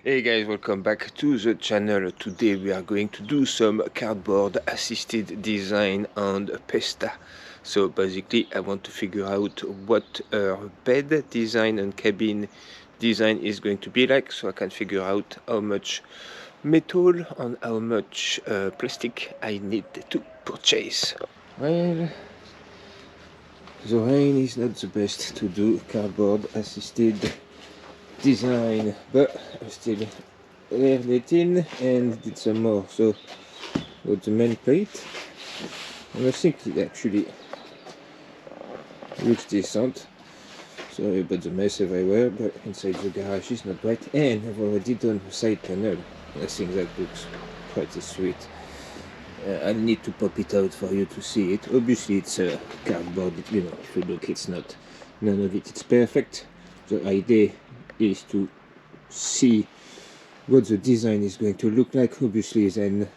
Hey guys, welcome back to the channel. Today we are going to do some cardboard assisted design on Fiesta. So basically I want to figure out what our bed design and cabin design is going to be like, so I can figure out how much metal and how much plastic I need to purchase. Well, the rain is not the best to do cardboard assisted design, but I still left it in and did some more. So got the main plate, and I think it actually looks decent. Sorry about the mess everywhere, but inside the garage is not right, and I've already done the side panel. I think that looks pretty sweet. I need to pop it out for you to see it. Obviously it's a cardboard, you know, if you look, it's not, none of it's perfect. The idea is to see what the design is going to look like. Obviously then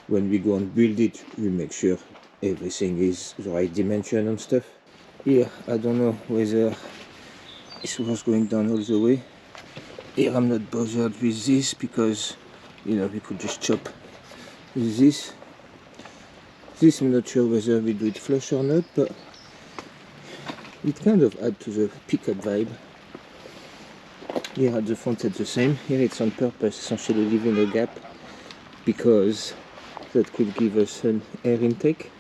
when we go and build it, we make sure everything is the right dimension and stuff. Here I don't know whether it was going down all the way. Here I'm not bothered with this because, you know, we could just chop this. This I'm not sure whether we do it flush or not, but it kind of adds to the pickup vibe. Here at the front it's the same. Here it's on purpose, essentially leaving a gap because that could give us an air intake.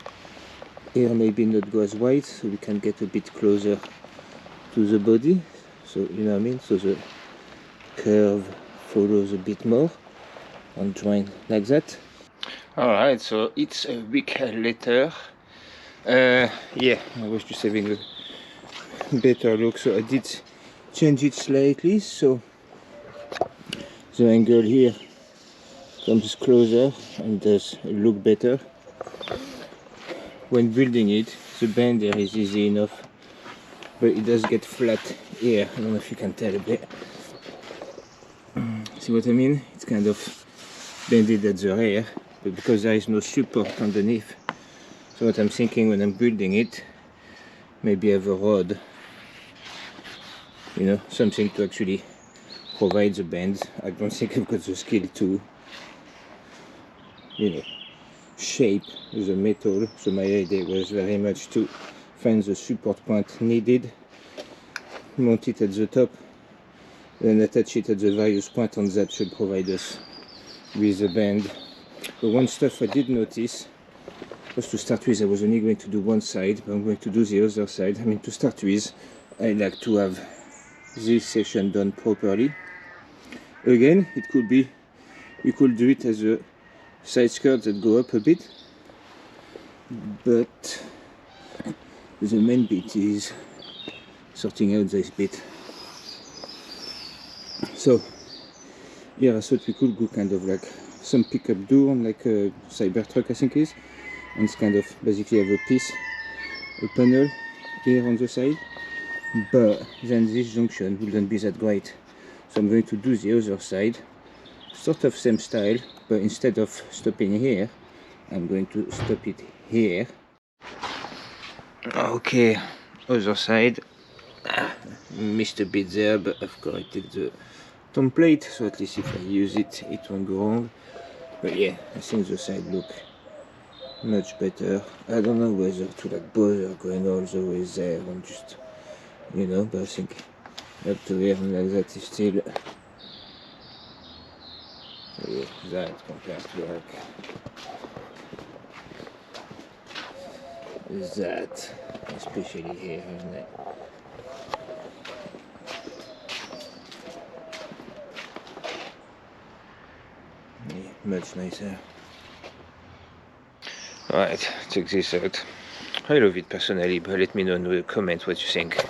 Here maybe not go as wide, so we can get a bit closer to the body. So you know what I mean? So the curve follows a bit more and join like that. Alright, so it's a week later. Yeah, I was just having a better look, so I did change it slightly, so the angle here comes closer and does look better. When building it, the bend there is easy enough, but it does get flat here. I don't know if you can tell a bit. See what I mean? It's kind of bended at the rear, but because there is no support underneath. So what I'm thinking when I'm building it, maybe have a rod, you know, something to actually provide the bend. I don't think I've got the skill to, you know, shape the metal, so my idea was very much to find the support point needed, mount it at the top, then attach it at the various points, and that should provide us with the bend. But one stuff I did notice was, to start with I was only going to do one side, but I'm going to do the other side. I mean, to start with I like to have this section done properly. Again, it could be, we could do it as a side skirt that go up a bit, but the main bit is sorting out this bit. So yeah, I thought we could go kind of like some pickup door on like a Cybertruck, I think it is, and it's kind of basically have a piece, a panel here on the side, but then this junction wouldn't be that great. So I'm going to do the other side, sort of same style, but instead of stopping here, I'm going to stop it here. Okay, other side. Missed a bit there, but I've corrected the template, so at least if I use it, it won't go wrong. But yeah, I think the side look much better. I don't know whether to like bother going all the way there and just, you know, but I think up to here and like that is still, yeah, that compared to like that, especially here, isn't it? Yeah, much nicer. Alright, check this out. I love it personally, but let me know in the comments what you think.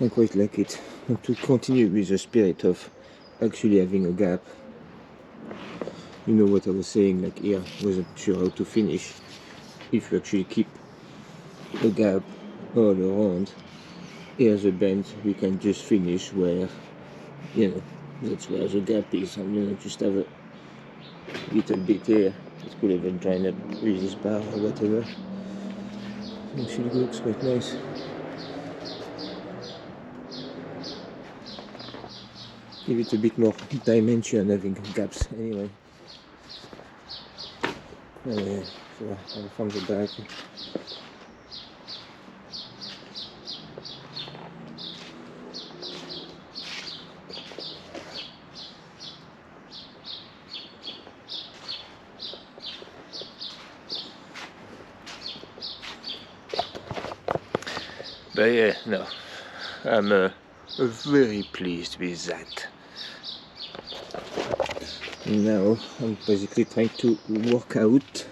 I quite like it. And to continue with the spirit of actually having a gap, you know what I was saying, like here, wasn't sure how to finish. If you actually keep a gap all around, here's a bend, we can just finish where you know, that's where the gap is, and you know, just have a little bit here. It could even join up with this bar or whatever. Actually looks quite nice. Give it a bit more dimension having gaps anyway. So from the back. But yeah, no, I'm very pleased with that. Now I'm basically trying to work out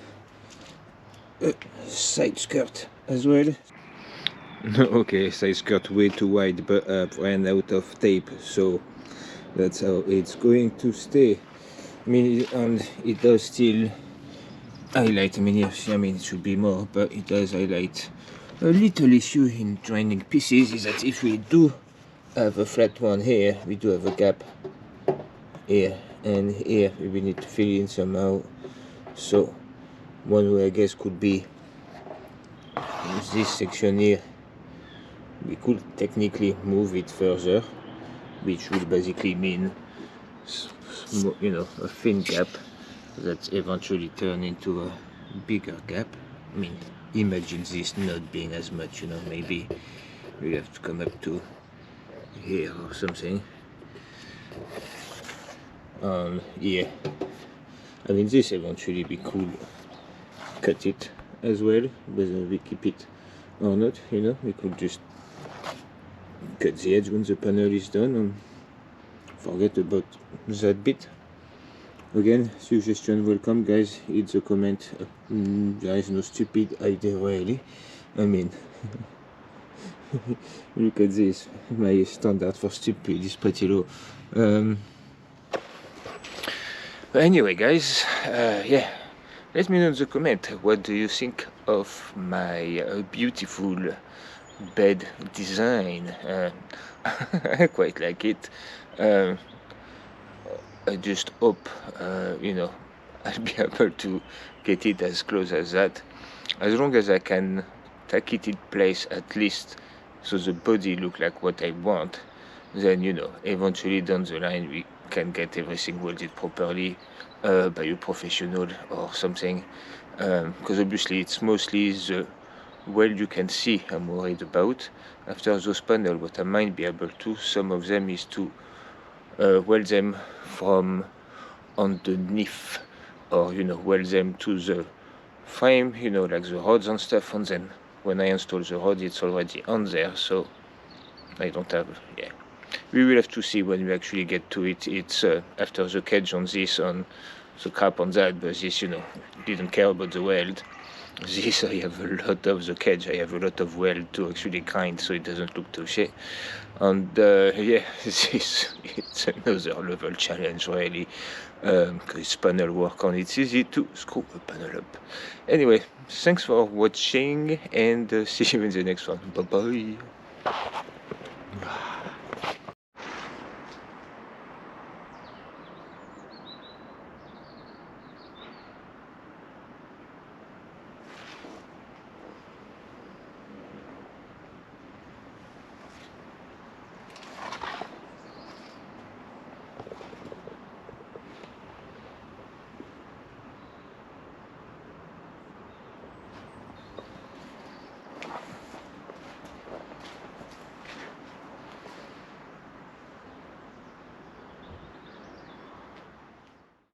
a side skirt as well. Okay, side skirt way too wide, but ran out of tape, so that's how it's going to stay. I mean, and it does still highlight. I mean, yes, I mean it should be more, but it does highlight. A little issue in joining pieces is that if we do have a flat one here, we do have a gap here and here we need to fill in somehow. So one way I guess could be this section here. We could technically move it further, which would basically mean, you know, a thin gap that eventually turn into a bigger gap. I mean, imagine this not being as much, you know, maybe we have to come up to here or something. Yeah, I mean this eventually we could cut it as well, whether we keep it or not, you know, we could just cut the edge when the panel is done and forget about that bit. Again, suggestion welcome, guys. It's a comment. There is no stupid idea really. I mean, look at this. My standard for stupid is pretty low. But anyway, guys, yeah, let me know in the comment what do you think of my beautiful bed design. I quite like it. I just hope, you know, I'll be able to get it as close as that. As long as I can take it in place at least so the body look like what I want, then, you know, eventually down the line we can get everything welded properly by a professional or something. Because obviously it's mostly the weld you can see I'm worried about. After those panels, what I might be able to, some of them is to weld them from underneath, or you know, weld them to the frame, you know, like the rods and stuff, and then when I install the rod it's already on there, so I don't have, yeah, we will have to see when we actually get to it. It's after the cage on this, on the cap on that, but this, you know, didn't care about the weld. This I have a lot of the cage, I have a lot of weld to actually grind so it doesn't look too shit. And yeah, this it's another level challenge really, because panel work on it's easy to screw a panel up. Anyway, thanks for watching and see you in the next one. Bye bye.